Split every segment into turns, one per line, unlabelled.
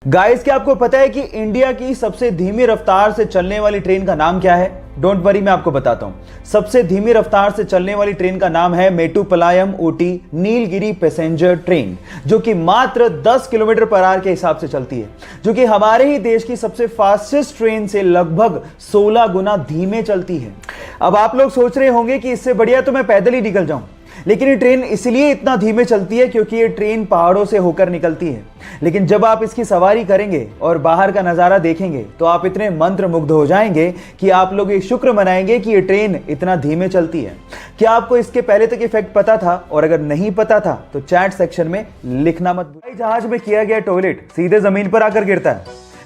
Guys, क्या आपको पता है कि इंडिया की सबसे धीमी रफ्तार से चलने वाली ट्रेन का नाम क्या है? डोंट वरी, मैं आपको बताता हूं। सबसे धीमी रफ्तार से चलने वाली ट्रेन का नाम है मेट्टुपालयम ऊटी नीलगिरी पैसेंजर ट्रेन, जो कि मात्र 10 किलोमीटर पर आवर के हिसाब से चलती है, जो कि हमारे ही देश की सबसे फास्टेस्ट ट्रेन से लगभग 16 गुना धीमे चलती है। अब आप लोग सोच रहे होंगे कि इससे बढ़िया तो मैं पैदल ही निकल जाऊं, लेकिन ये ट्रेन इसलिए इतना धीमे चलती है क्योंकि ये ट्रेन पहाड़ों से होकर निकलती है। लेकिन जब आप इसकी सवारी करेंगे और बाहर का नज़ारा देखेंगे तो आप इतने मंत्रमुग्ध हो जाएंगे कि आप लोग ये शुक्र मनाएंगे कि ये ट्रेन इतना धीमे चलती है। क्या आपको इसके पहले तक इफेक्ट पता था? और अगर नहीं पता था तो चैट सेक्शन में लिखना मत भूलिए। जहाज में किया गया टॉयलेट सीधे जमीन पर आकर गिरता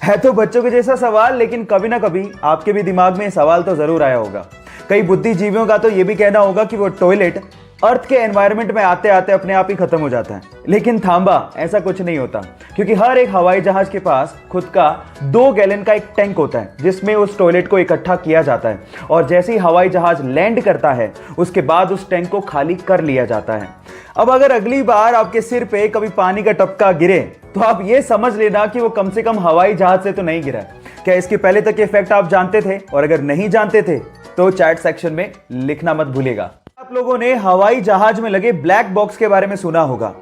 है तो बच्चों के जैसा सवाल, लेकिन कभी ना कभी आपके भी दिमाग में सवाल तो जरूर आया होगा। कई बुद्धिजीवियों का तो यह भी कहना होगा कि वो टॉयलेट अर्थ के एनवायरनमेंट में आते आते अपने आप ही खत्म हो जाता है। लेकिन थांबा, ऐसा कुछ नहीं होता, क्योंकि हर एक हवाई जहाज के पास खुद का 2 गैलन का एक टैंक होता है जिसमें उस टॉयलेट को इकट्ठा किया जाता है, और जैसे ही हवाई जहाज लैंड करता है उसके बाद उस टैंक को खाली कर लिया जाता है। अब अगर अगली बार आपके सिर पे कभी पानी का टपका गिरे तो आप ये समझ लेना कि वो कम से कम हवाई जहाज से तो नहीं गिरा। क्या इसके पहले तक के इफेक्ट आप जानते थे? और अगर नहीं जानते थे तो चैट सेक्शन में लिखना मत भूलिएगा। आप लोगों ने हवाई जहाज में लगे ब्लैक बॉक्स के बारे में सुना होगा।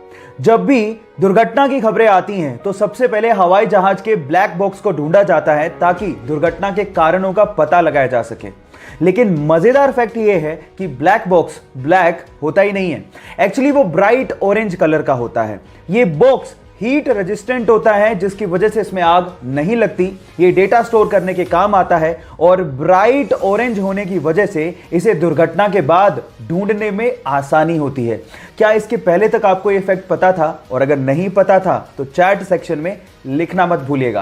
जब भी दुर्घटना की खबरें आती हैं तो सबसे पहले हवाई जहाज के ब्लैक बॉक्स को ढूंढा जाता है ताकि दुर्घटना के कारणों का पता लगाया जा सके। लेकिन मजेदार फैक्ट यह है कि ब्लैक बॉक्स ब्लैक होता ही नहीं है, एक्चुअली वो ब्राइट ऑरेंज कलर का होता है। ये बॉक्स हीट रेजिस्टेंट होता है, जिसकी वजह से इसमें आग नहीं लगती। ये डेटा स्टोर करने के काम आता है, और ब्राइट ऑरेंज होने की वजह से इसे दुर्घटना के बाद ढूंढने में आसानी होती है। क्या इसके पहले तक आपको ये फैक्ट पता था? और अगर नहीं पता था तो चैट सेक्शन में लिखना मत भूलिएगा।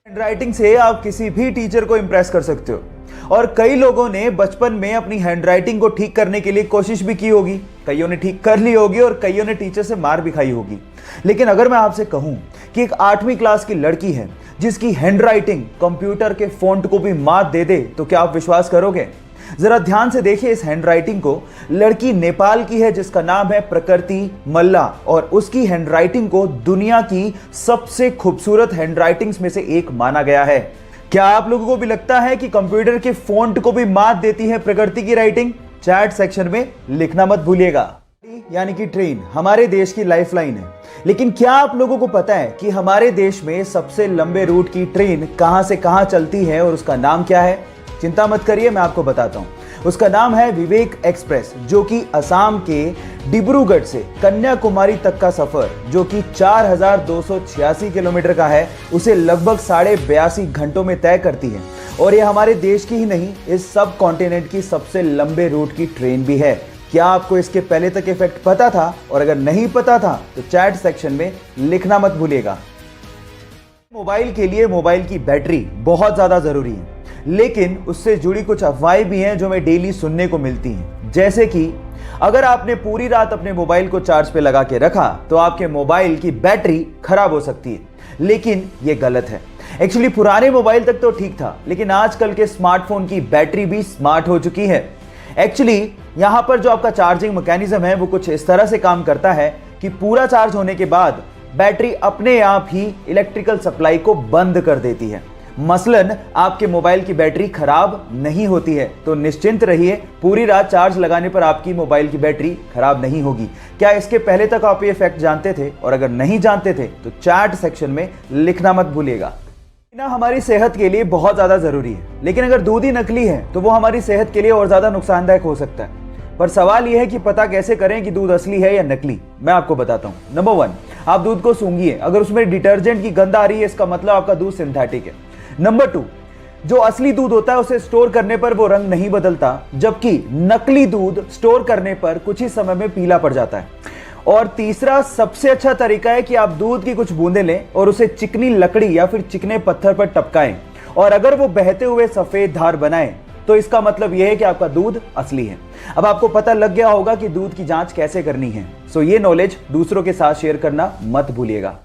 हैंडराइटिंग से आप किसी भी टीचर को इंप्रेस कर सकते हो, और कई लोगों ने बचपन में अपनी हैंडराइटिंग को ठीक करने के लिए कोशिश भी की होगी। कईयों ने ठीक कर ली होगी और कईयों ने टीचर से मार भी खाई होगी। लेकिन अगर मैं आपसे कहूं कि एक 8वीं क्लास की लड़की है जिसकी हैंडराइटिंग कंप्यूटर के फॉन्ट को भी मात दे दे, तो क्या आप विश्वास करोगे? जरा ध्यान से देखिए इस हैंडराइटिंग को। लड़की नेपाल की है जिसका नाम है प्रकृति मल्ला, और उसकी हैंडराइटिंग को दुनिया की सबसे खूबसूरत हैंडराइटिंग्स में से एक माना गया है। क्या आप लोगों को भी लगता है कि कंप्यूटर के फॉन्ट को भी मात देती है प्रकृति की राइटिंग? चैट सेक्शन में लिखना मत भूलिएगा। यानी कि ट्रेन हमारे देश की लाइफलाइन है, लेकिन क्या आप लोगों को पता है कि हमारे देश में सबसे लंबे रूट की ट्रेन कहां से कहां चलती है और उसका नाम क्या है? चिंता मत करिए, मैं आपको बताता हूं। उसका नाम है विवेक एक्सप्रेस, जो कि असम के डिब्रूगढ़ से कन्याकुमारी तक का सफर, जो कि 4286 किलोमीटर का है, उसे लगभग 82.5 घंटों में तय करती है। और यह हमारे देश की ही नहीं, इस सब कॉन्टिनेंट की सबसे लंबे रूट की ट्रेन भी है। क्या आपको इसके पहले तक इफेक्ट पता था? और अगर नहीं पता था तो चैट सेक्शन में लिखना मत भूलिएगा। मोबाइल के लिए मोबाइल की बैटरी बहुत ज्यादा जरूरी है, लेकिन उससे जुड़ी कुछ अफवाहें भी हैं जो हमें डेली सुनने को मिलती हैं। जैसे कि अगर आपने पूरी रात अपने मोबाइल को चार्ज पे लगा के रखा तो आपके मोबाइल की बैटरी खराब हो सकती है, लेकिन यह गलत है। एक्चुअली पुराने मोबाइल तक तो ठीक था, लेकिन आजकल के स्मार्टफोन की बैटरी भी स्मार्ट हो चुकी है। एक्चुअली यहां पर जो आपका चार्जिंग मैकेनिज्म है वो कुछ इस तरह से काम करता है कि पूरा चार्ज होने के बाद बैटरी अपने आप ही इलेक्ट्रिकल सप्लाई को बंद कर देती है। मसलन आपके मोबाइल की बैटरी खराब नहीं होती है, तो निश्चिंत रहिए, पूरी रात चार्ज लगाने पर आपकी मोबाइल की बैटरी खराब नहीं होगी। क्या इसके पहले तक आप ये फैक्ट जानते थे? और अगर नहीं जानते थे तो चैट सेक्शन में लिखना मत भूलिएगा। ना हमारी सेहत के लिए बहुत ज्यादा जरूरी है, लेकिन अगर दूध ही नकली है तो वो हमारी सेहत के लिए और ज्यादा नुकसानदायक हो सकता है। पर सवाल यह है कि पता कैसे करें कि दूध असली है या नकली? मैं आपको बताता हूं। नंबर 1, आप दूध को सूंघिए। अगर उसमें डिटर्जेंट की गंध आ रही है, इसका मतलब आपका दूध सिंथेटिक है। नंबर 2, जो असली दूध होता है उसे स्टोर करने पर वो रंग नहीं बदलता, जबकि नकली दूध स्टोर करने पर कुछ ही समय में पीला पड़ जाता है। और तीसरा सबसे अच्छा तरीका है कि आप दूध की कुछ बूंदें लें और उसे चिकनी लकड़ी या फिर चिकने पत्थर पर टपकाएं, और अगर वो बहते हुए सफेद धार बनाए तो इसका मतलब यह है कि आपका दूध असली है। अब आपको पता लग गया होगा कि दूध की जांच कैसे करनी है। सो ये नॉलेज दूसरों के साथ शेयर करना मत भूलिएगा।